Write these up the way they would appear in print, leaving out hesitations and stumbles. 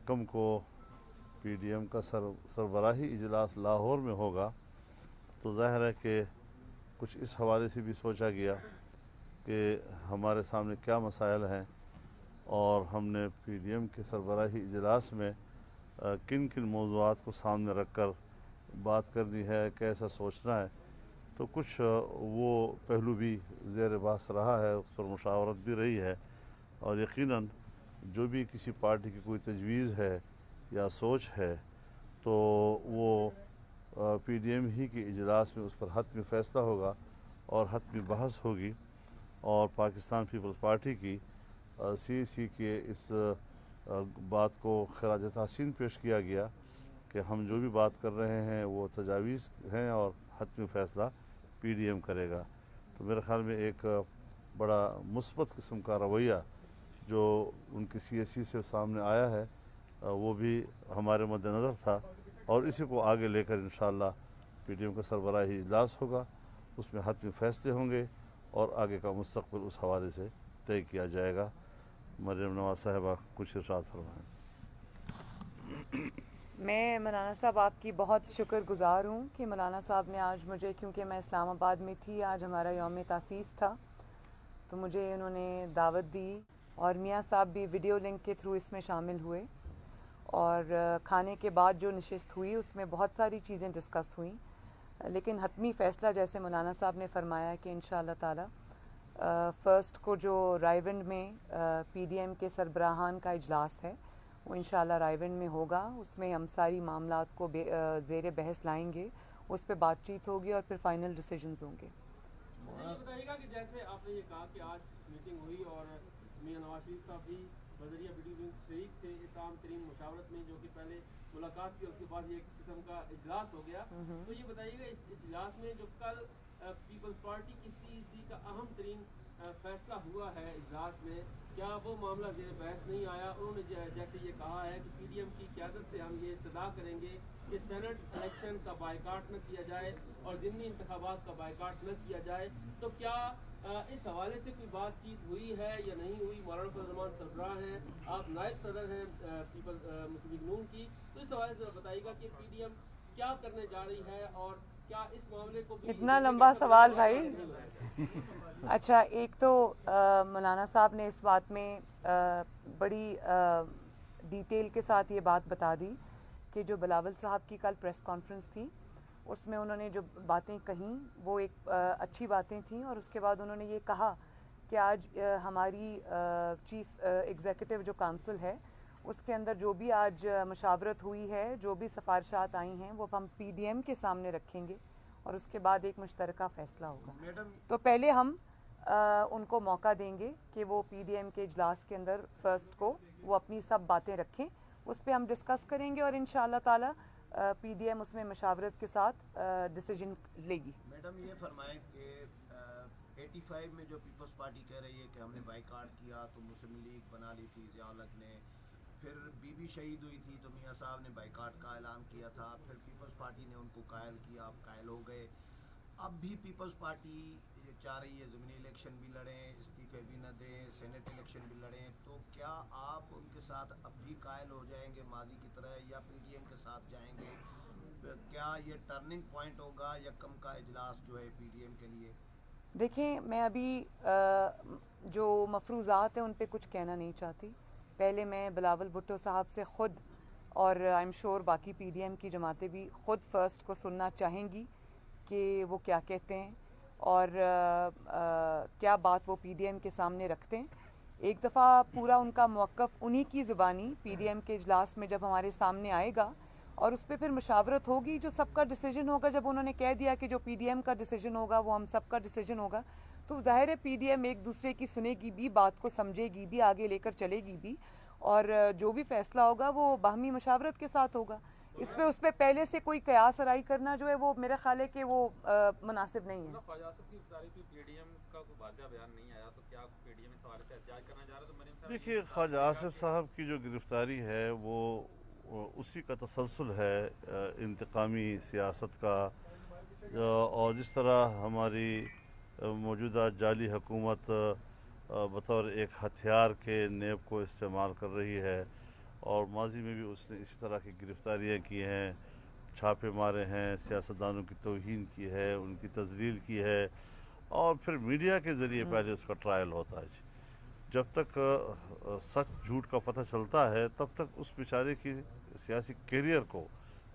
यकम को PDM का सरबराही इजलास लाहौर में होगा, तो ज़ाहिर है कि कुछ इस हवाले से भी सोचा गया कि हमारे सामने क्या मसाइल हैं और हमने PDM के सरबराही इजलास में किन किन मौज़ूआत को सामने रख कर बात करनी है, कैसा सोचना है। तो कुछ वो पहलू भी ज़ेर बहस रहा है, उस पर मुशावरत भी रही है, और यकीनन जो भी किसी पार्टी की कोई तजवीज़ है या सोच है तो वो PDM ही के इजलास में उस पर हतमी फ़ैसला होगा और हतमी बहस होगी। और पाकिस्तान पीपल्स पार्टी की CAC के इस बात को खराज तहसीन पेश किया गया कि हम जो भी बात कर रहे हैं वो तजावीज़ हैं और हतमी फ़ैसला PDM करेगा। तो मेरे ख़्याल में एक बड़ा मुस्बत किस्म का रवैया जो उनकी CAC से सामने आया है वो भी हमारे मद्देनज़र था, और इसी को आगे लेकर इंशाअल्लाह PDM का सरबराही इजलास होगा, उसमें हतमी फ़ैसले होंगे और आगे का मुस्तक़बिल उस हवाले से तय किया जाएगा। मरियम नवाज़ साहिबा कुछ इरशाद फरमाएं। मैं मौलाना साहब आपकी बहुत शुक्रगुज़ार हूँ कि मौलाना साहब ने आज मुझे, क्योंकि मैं इस्लामाबाद में थी, आज हमारा यौम तासीस था, तो मुझे उन्होंने दावत दी और मियाँ साहब भी वीडियो लिंक के थ्रू इसमें शामिल हुए। और खाने के बाद जो नशिस्त हुई उसमें बहुत सारी चीज़ें डिस्कस हुई, लेकिन हतमी फ़ैसला जैसे मौलाना साहब ने फरमाया कि इंशाअल्लाह ताला फ़र्स्ट को जो रायविंड में PDM के सरबराहान का इजलास है वो इंशाअल्लाह रायविंड में होगा। उसमें हम सारी मामलात को ज़ेर बहस लाएंगे, उस पर बातचीत होगी और फिर फाइनल डिसीजंस होंगे। ये बताइएगा कि जैसे आपने ये कहा कि आज मीटिंग हुई और मियां नवाज शरीफ साहब भी बजरिया वीडियो लिंक शरीक थे इस आम तरीन मुशावरत में, जो कि पहले मुलाकात की, उसके बाद ये एक किस्म का इजलास हो गया। तो ये बताइएगा इस इजलास में जो कल पीपल्स पार्टी की CEC का अहम तरीन फैसला हुआ है इजलास में, क्या वो मामला ज़ेर बहस नहीं आया? उन्होंने जैसे ये कहा है कि PDM की क़यादत से हम ये इस्तदा करेंगे कि सेनेट इलेक्शन का बायकाट न किया जाए और ज़िमनी इंतखाबात का बायकाट न किया जाए। तो क्या इस हवाले से कोई बातचीत हुई है या नहीं हुई? मौलाना फजल रहमान सरबराह हैं, आप नायब सदर हैं पीपल मुस्लिम लीग नून की, तो इस हवाले से बताइएगा कि PDM क्या करने जा रही है और क्या इस मामले को भी इतना लंबा सवाल भाई। अच्छा, एक तो मौलाना साहब ने इस बात में बड़ी डिटेल के साथ ये बात बता दी कि जो बिलावल साहब की कल प्रेस कॉन्फ्रेंस थी उसमें उन्होंने जो बातें कहीं वो एक अच्छी बातें थीं, और उसके बाद उन्होंने ये कहा कि आज हमारी चीफ एग्जीक्यूटिव जो काउंसिल है उसके अंदर जो भी आज मशावरत हुई है, जो भी सिफारिशात आई हैं, वो हम PDM के सामने रखेंगे और उसके बाद एक मुश्तरका फ़ैसला होगा। तो पहले हम उनको मौका देंगे कि वो PDM के इजलास के अंदर फ़र्स्ट को वो अपनी सब बातें रखें, उस पर हम डिस्कस करेंगे और इंशाअल्लाह ताला PDM उसमें मशावरत के साथ डिसीजन लेगी। मैडम ये फरमाएं कि 85 में जो पीपल्स पार्टी कह रही है कि हमने बाइकाट किया तो मुस्लिम लीग बना ली थी ज़िया-उल-हक ने, फिर बीबी शहीद हुई थी तो मियाँ साहब ने बाइकाट का ऐलान किया था, फिर पीपल्स पार्टी ने उनको कायल किया, अब कायल हो गए। अब भी पीपल्स पार्टी ये चाह रही है ज़मीनी इलेक्शन भी लड़ें, इस्तीफे भी न दें, सेनेट इलेक्शन भी लड़ें, तो क्या आप उनके साथ अब भी कायल हो जाएंगे माजी की तरह या PDM के साथ जाएंगे? क्या ये टर्निंग पॉइंट होगा यकम का इजलास जो है PDM के लिए? देखिए, मैं अभी जो मफरूज़ात हैं उन पे कुछ कहना नहीं चाहती। पहले मैं बिलावल भुट्टो साहब से ख़ुद, और आई एम श्योर बाकी PDM की जमातें भी ख़ुद फ़र्स्ट को सुनना चाहेंगी कि वो क्या कहते हैं और क्या बात वो PDM के सामने रखते हैं। एक दफ़ा पूरा उनका मौक़िफ़ उन्हीं की ज़ुबानी PDM के इजलास में जब हमारे सामने आएगा और उस पर फिर मुशावरत होगी, जो सबका डिसीजन होगा। जब उन्होंने कह दिया कि जो PDM का डिसीजन होगा वो हम सबका डिसीजन होगा, तो ज़ाहिर है PDM एक दूसरे की सुनेगी भी, बात को समझेगी भी, आगे लेकर चलेगी भी, और जो भी फैसला होगा वो बाहमी मुशावरत के साथ होगा। इस पे उस पर पहले से कोई कयास आराई करना जो है वो मेरा ख्याल है कि वो मुनासिब नहीं है। देखिए, ख्वाजा आसिफ साहब की जो गिरफ्तारी है वो उसी का तसलसल है इंतकामी सियासत का, और जिस तरह हमारी मौजूदा जाली हुकूमत बतौर एक हथियार के नेब को इस्तेमाल कर रही है और माजी में भी उसने इसी तरह की गिरफ्तारियाँ की हैं, छापे मारे हैं, सियासतदानों की तौहीन की है, उनकी तजलील की है, और फिर मीडिया के ज़रिए पहले उसका ट्रायल होता है। जब तक सच झूठ का पता चलता है तब तक उस बेचारे की सियासी कैरियर को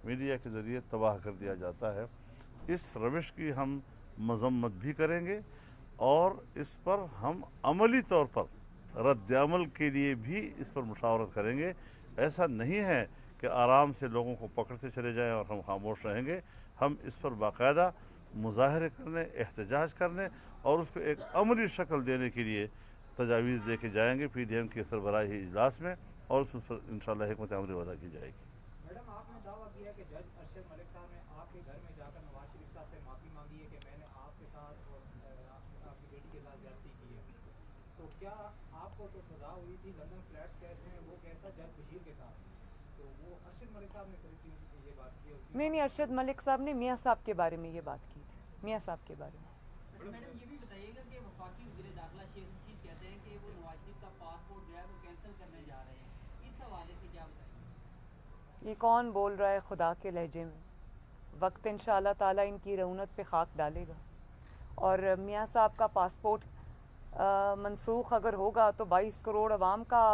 मीडिया के ज़रिए तबाह कर दिया जाता है। इस रविश की हम मजम्मत भी करेंगे और इस पर हम अमली तौर पर रद्द-ए-अमल के लिए भी इस पर मुशावरत करेंगे। ऐसा नहीं है कि आराम से लोगों को पकड़ते चले जाएं और हम खामोश रहेंगे। हम इस पर बाकायदा मुजाहरे करने, एहतजाज करने और उसको एक अमली शक्ल देने के लिए तजावीज़ लेके जाएंगे पीडीएम के सरबराही इजलास में, और उस पर इंशाअल्लाह हिकमत अमली वज़ा की जाएगी। मैडम, आपने दावा किया कि जज अरशद मलिक साहब ने आपके घर में जाकर नवाज शरीफ साहब से माफ़ी मांगी है कि मैंने आपके साथ और आपकी बेटी के साथ ज्यादती की है, तो क्या आपको तो सजा हुई थी, लंदन फ्लैट्स कैसे हैं, वो कैसा जज बशीर के साथ, तो वो अरशद मलिक साहब ने कभी ये बात की होगी? नहीं, अरशद मलिक साहब ने मियाँ साहब के बारे में ये बात की थी, मियाँ साहब के बारे में। मैडम, ये भी बताइएगा कि वफाकी वज़ीर दाखिला शेख रशीद कहते हैं कि वो नवाज शरीफ का पासपोर्ट जो है वो कैंसिल करने जा रहे हैं, इस हवाले से क्या बताएंगे? ये कौन बोल रहा है खुदा के लहजे में? वक्त इंशाअल्लाह ताला इनकी रौनक पे खाक डालेगा। और मियाँ साहब का पासपोर्ट मनसूख अगर होगा तो 22 करोड़ अवाम का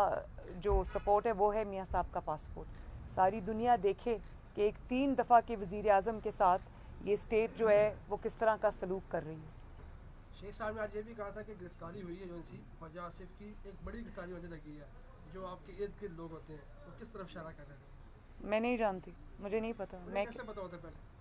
जो सपोर्ट है वो है मियाँ साहब का पासपोर्ट। सारी दुनिया देखे कि एक 3 दफ़ा के वज़ीर आज़म के साथ ये स्टेट जो है वो किस तरह का सलूक कर रही है। शेख साहब ने आज ये भी कहा था कि गिरफ्तारी हुई है जो सी ख्वाजा आसिफ की, एक बड़ी गिरफ्तारी होने लगी है, जो आपके इर्द गिर्द लोग होते हैं, तो किस तरफ इशारा कर रहे थे? मैं नहीं जानती, मुझे नहीं पता। मैं कैसे पता होता है पहले?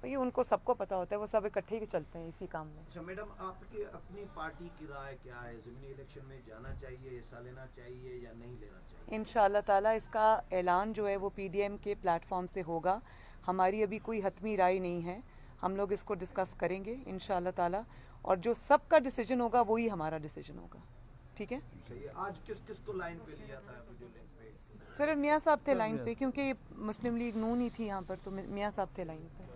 भाई उनको सबको पता होता है, वो सब इकट्ठे ही चलते हैं इसी काम में। अच्छा मैडम, आपकी अपनी पार्टी की राय क्या है? ज़मीनी इलेक्शन में जाना चाहिए, हिस्सा लेना चाहिए या नहीं लेना चाहिए? इंशाअल्लाह ताला इसका ऐलान जो है वो पीडीएम के प्लेटफॉर्म से होगा। हमारी अभी कोई हतमी राय नहीं है, हम लोग इसको डिस्कस करेंगे इंशाअल्लाह ताला, और जो सबका डिसीजन होगा वही हमारा डिसीजन होगा। ठीक है, सही है। आज किस किस को लाइन पे लिया था वीडियो लिंक पे? सिर्फ मियाँ साहब थे लाइन पे, क्योंकि मुस्लिम लीग नून ही थी यहाँ पर, तो मियाँ साहब थे लाइन पे।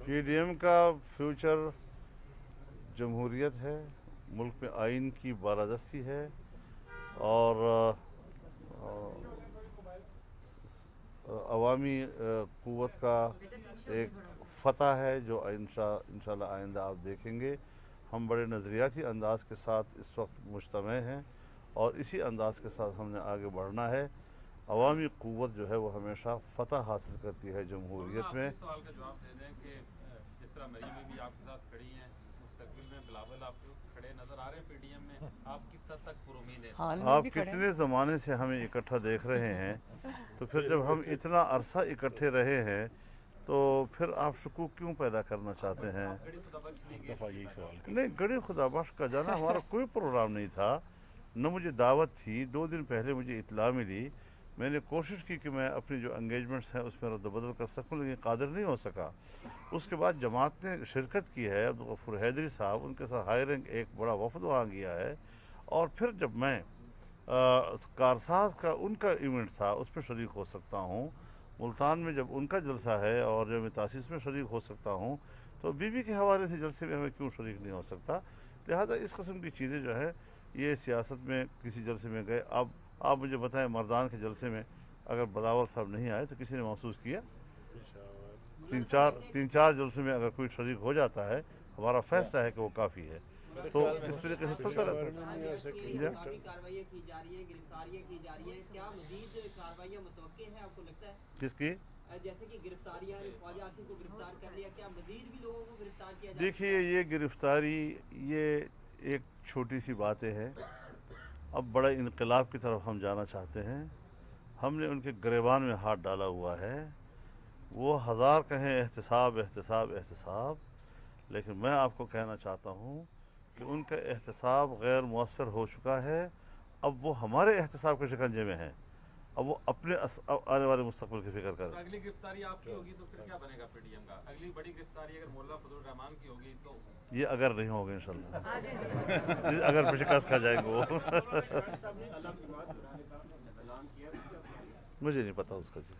पीडीएम का फ्यूचर जमहूरियत है, मुल्क में आइन की बालादस्ती है और अवामी क़ुव्वत का एक फ़तह है जो इंशाअल्लाह आइंदा आप देखेंगे। हम बड़े नज़रियाती अंदाज के साथ इस वक्त मुज्तमे हैं और इसी अंदाज के साथ हमने आगे बढ़ना है। अवामी क़ुव्वत जो है वो हमेशा फ़तह हासिल करती है जमहूरियत में। सवाल का जवाब दे दें कि जिस तरह मरीम भी आपके साथ खड़ी हैं, मुस्तकबिल में बिलावल आप खड़े नजर आ रहे हैं पीडीएम में, आप किस हद तक पुरुमीद हैं? आप कितने ज़माने से हमें इकट्ठा देख रहे हैं, तो फिर जब हम इतना अरसा इकट्ठे रहे हैं तो फिर आप शकूक क्यों पैदा करना चाहते हैं? नहीं, गड़ी खुदाबख्श का जाना हमारा कोई प्रोग्राम नहीं था, न मुझे दावत थी। 2 दिन पहले मुझे इतला मिली, मैंने कोशिश की कि मैं अपनी जो एंगेजमेंट्स हैं उसमें रद्द-बदल कर सकूं, लेकिन कादिर नहीं हो सका। उसके बाद जमात ने शिरकत की है, अब्दुल गफूर हैदरी साहब, उनके साथ हायरिंग एक बड़ा वफद वहाँ गया है, और फिर जब मैं कारसाज का उनका इवेंट था उसमें शरीक हो सकता हूँ, मुल्तान में जब उनका जलसा है और जब मैं तासीस में शरीक हो सकता हूँ, तो बीबी के हवाले से जलसे में हमें क्यों शरीक नहीं हो सकता? लिहाजा इस किस्म की चीज़ें जो है ये सियासत में किसी जलसे में गए। अब आप मुझे बताएं, मर्दान के जलसे में अगर बदावर साहब नहीं आए तो किसी ने महसूस किया? 3-4 जलसे में अगर कोई शरीक हो जाता है, हमारा फैसला है कि वो काफ़ी है, तो इस तरीके से चलता रहता है। कार्रवाइयाँ की जा रही है, गिरफ्तारियाँ की जा रही है, क्या मजीद कार्रवाइयाँ मुतवक्के हैं आपको लगता है? किसकी? जैसे कि गिरफ्तारियाँ, ख्वाजा आसिफ को गिरफ्तार कर लिया, क्या मजीद भी लोगों को गिरफ्तार किया? देखिए, ये गिरफ्तारी ये एक छोटी सी बातें हैं। अब बड़ा इनकलाब की तरफ हम जाना चाहते हैं। हमने उनके गिरेबान में हाथ डाला हुआ है। वो हज़ार कहें एहतसाब एहतसाब एहतसाब, लेकिन मैं आपको कहना चाहता हूँ कि उनका एहतसाब गैर मुअस्सर हो चुका है। अब वो हमारे एहतसाब के शिकंजे में हैं। अब वो अपने आने वाले मुस्तकबिल की फिक्र करें। अगली गिरफ्तारी आपकी होगी तो फिर क्या बनेगा पीडीएम का? अगली बड़ी गिरफ्तारी अगर मोल्ला फजल रहमान की होगी तो? ये अगर नहीं होगा इंशाल्लाह, अगर पे शिकस्त खा जाएंगे वो। मुझे नहीं पता उसका जी।